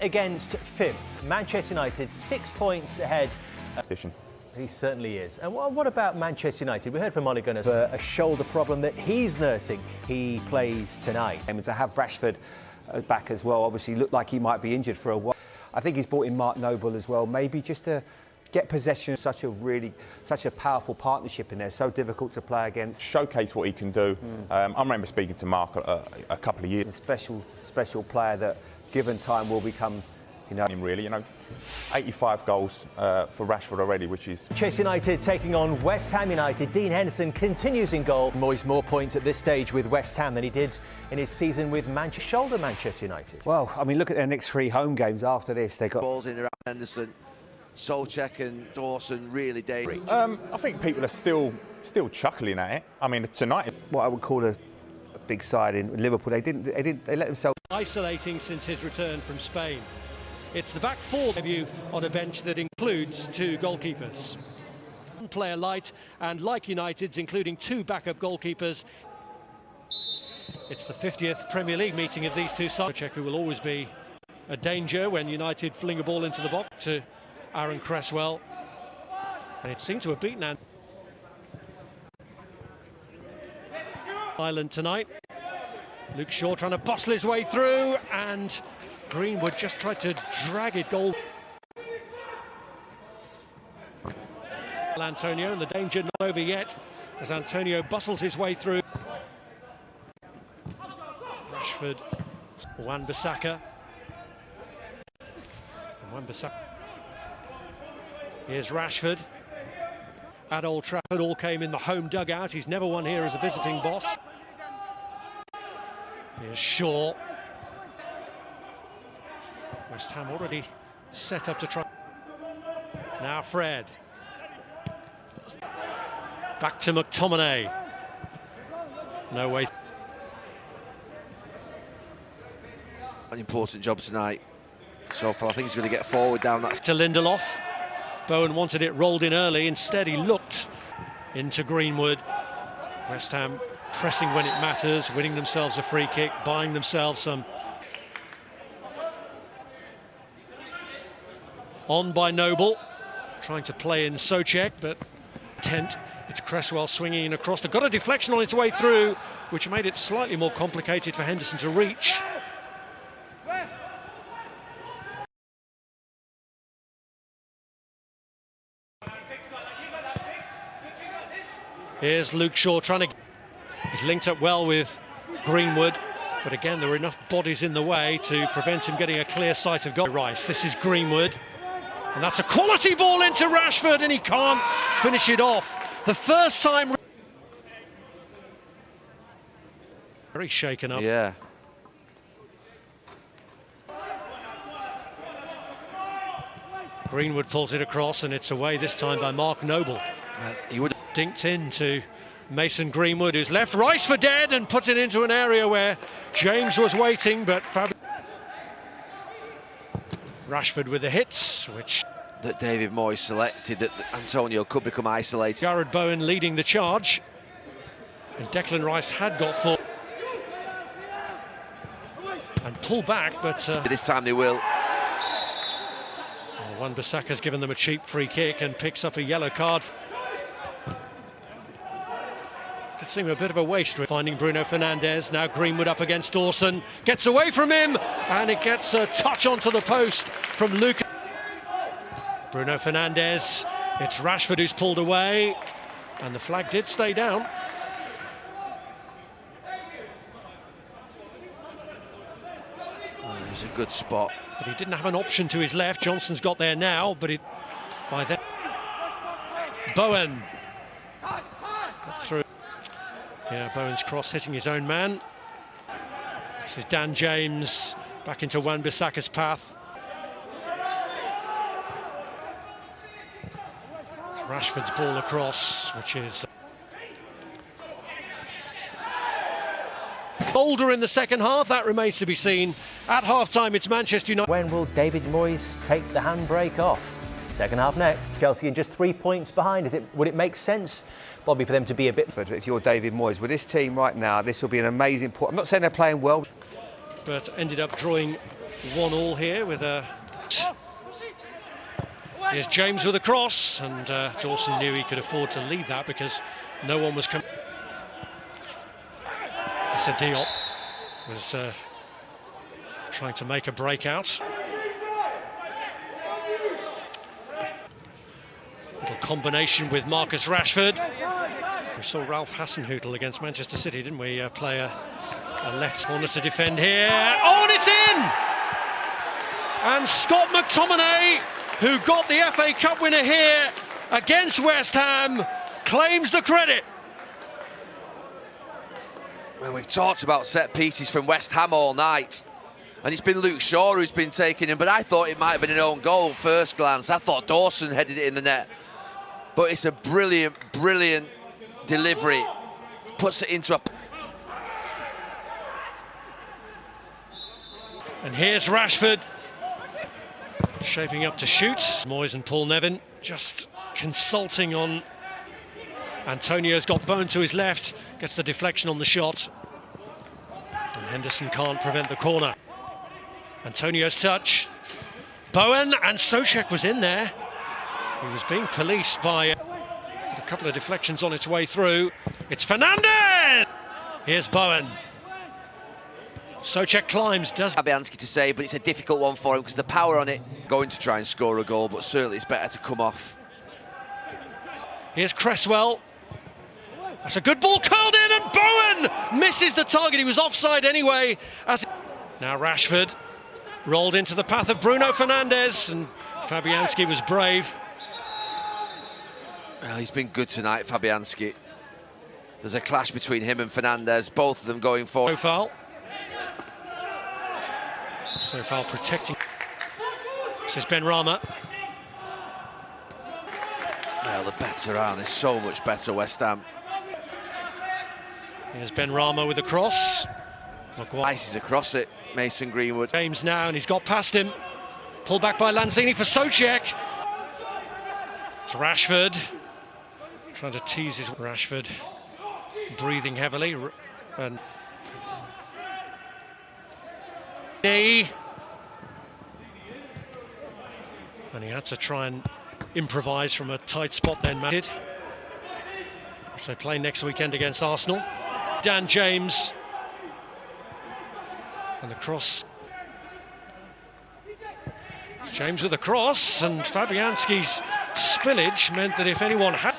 against 5th. Manchester United 6 points ahead. Position. He certainly is. And what about Manchester United? We heard from Ole Gunnar a shoulder problem that he's nursing. He plays tonight. And to have Rashford back as well, obviously looked like he might be injured for a while. I think he's brought in Mark Noble as well, maybe just to get possession. Such a powerful partnership in there, so difficult to play against. Showcase what he can do. I remember speaking to Mark a couple of years. A special player that, given time, will become, really, 85 goals for Rashford already, which is... Manchester United taking on West Ham United. Dean Henderson continues in goal. Moyes more points at this stage with West Ham than he did in his season with Manchester United. Well, I mean, look at their next 3 home games after this. They got balls in around Henderson, Solchek and Dawson really dangerous. I think people are still chuckling at it. I mean, tonight, what I would call a big side in Liverpool. They let themselves isolating since his return from Spain. It's the back four debut on a bench that includes 2 goalkeepers. One player light, and like United's, including 2 backup goalkeepers. It's the 50th Premier League meeting of these 2 sides. Solchek, who will always be a danger when United fling a ball into the box to Aaron Cresswell, and it seemed to have beaten Ant. Ireland tonight. Luke Shaw trying to bustle his way through, and Greenwood just tried to drag it goal. Antonio, and the danger not over yet as Antonio bustles his way through. Rashford, Wan-Bissaka. Here's Rashford. At Old Trafford, all came in the home dugout. He's never won here as a visiting boss. Here's Shaw. West Ham already set up to try. Now Fred. Back to McTominay. No way. An important job tonight so far. I think he's going to get forward down that. To Lindelof. Bowen wanted it rolled in early. Instead, he looked into Greenwood. West Ham pressing when it matters, winning themselves a free kick, buying themselves some. On by Noble, trying to play in Souček, but it's Cresswell swinging across. They've got a deflection on its way through, which made it slightly more complicated for Henderson to reach. Here's Luke Shaw trying to... He's linked up well with Greenwood, but again, there were enough bodies in the way to prevent him getting a clear sight of goal. Rice, this is Greenwood, and that's a quality ball into Rashford, and he can't finish it off. The first time... Very shaken up. Yeah. Greenwood pulls it across, and it's away this time by Mark Noble. He would dinked into Mason Greenwood, who's left Rice for dead and puts it into an area where James was waiting, but Rashford with the hits, which... That David Moyes selected, that Antonio could become isolated. Jared Bowen leading the charge, and Declan Rice had got full. And pull back, but... This time they will. Wan-Bissaka's given them a cheap free kick and picks up a yellow card. Could seem a bit of a waste with finding Bruno Fernandes. Now Greenwood up against Dawson, gets away from him, and it gets a touch onto the post from Luke. Bruno Fernandes, it's Rashford who's pulled away, and the flag did stay down. Oh, it was a good spot. But he didn't have an option to his left. Johnson's got there now, but by then... Bowen got through. Yeah, Bowen's cross hitting his own man. This is Dan James back into Wan-Bissaka's path. It's Rashford's ball across, which is bolder in the second half. That remains to be seen. At half-time, it's Manchester United. When will David Moyes take the handbrake off? Second half next. Chelsea in just 3 points behind. Would it make sense, Bobby, for them to be a bit... If you're David Moyes, with this team right now, this will be an amazing... I'm not saying they're playing well. But ended up drawing 1-1 here with a... Here's James with a cross, and Dawson knew he could afford to leave that because no one was coming. Issa Diop was trying to make a breakout. Little combination with Marcus Rashford. We saw Ralph Hasenhüttl against Manchester City, didn't we? Play a left corner to defend here. Oh, and it's in! And Scott McTominay, who got the FA Cup winner here against West Ham, claims the credit. Well, we've talked about set pieces from West Ham all night, and it's been Luke Shaw who's been taking him, but I thought it might have been an own goal at first glance. I thought Dawson headed it in the net, but it's a brilliant, brilliant delivery. Puts it into a... And here's Rashford, shaping up to shoot. Moyes and Paul Nevin just consulting on... Antonio's got Bowen to his left, gets the deflection on the shot. And Henderson can't prevent the corner. Antonio's touch. Bowen, and Souček was in there. He was being policed by a couple of deflections on its way through. It's Fernandez! Here's Bowen. Souček climbs, does... Fabianski to say, but it's a difficult one for him because the power on it. Going to try and score a goal, but certainly it's better to come off. Here's Cresswell. That's a good ball curled in, and Bowen misses the target. He was offside anyway. Now Rashford rolled into the path of Bruno Fernandes, and Fabianski was brave. Well, he's been good tonight, Fabianski. There's a clash between him and Fernandes, both of them going forward. Sofal protecting. This is Ben Rama. Well, the better are they? So much better, West Ham. Here's Ben Rama with a cross. Ices across it, Mason Greenwood. James now, and he's got past him. Pulled back by Lanzini for Souček. It's Rashford. Trying to tease his... Rashford breathing heavily. And he had to try and improvise from a tight spot then, Matt. So they play next weekend against Arsenal. Dan James. And the cross. James with a cross, and Fabianski's spillage meant that if anyone had...